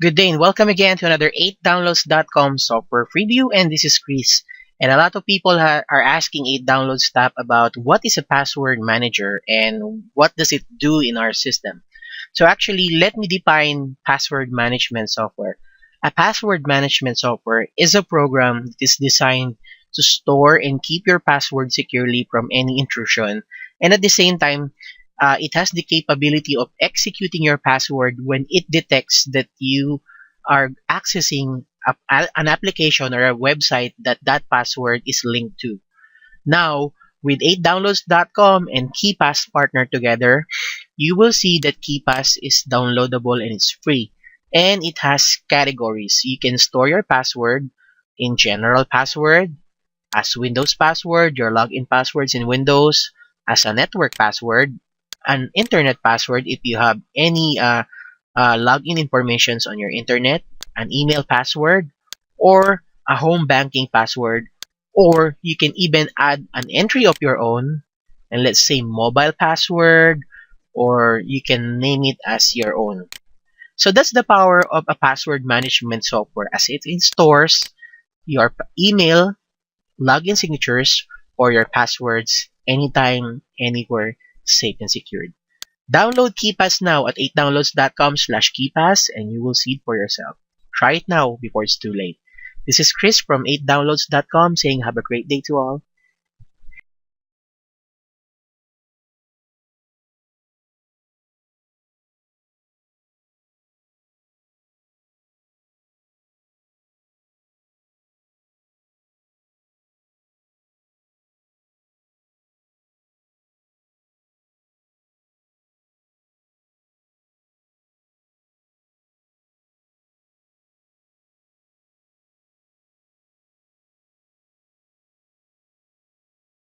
Good day and welcome again to another 8downloads.com software preview, and this is Chris. And a lot of people are asking 8downloads tab about what is a password manager and what does it do in our system. So actually, let me define password management software. A password management software is a program that is designed to store and keep your password securely from any intrusion, and at the same time it has the capability of executing your password when it detects that you are accessing an application or a website that password is linked to. Now, with 8downloads.com and KeePass partner together, you will see that KeePass is downloadable and it's free. And it has categories. You can store your password in general password, as Windows password, your login passwords in Windows, as a network password, an internet password if you have any login informations on your internet, an email password, or a home banking password, or you can even add an entry of your own, and let's say mobile password, or you can name it as your own. So that's the power of a password management software, as it stores your email, login signatures, or your passwords anytime, anywhere, safe and secured. Download KeePass now at 8downloads.com/KeePass and you will see it for yourself. Try it now before it's too late. This is Chris from 8downloads.com saying have a great day to all.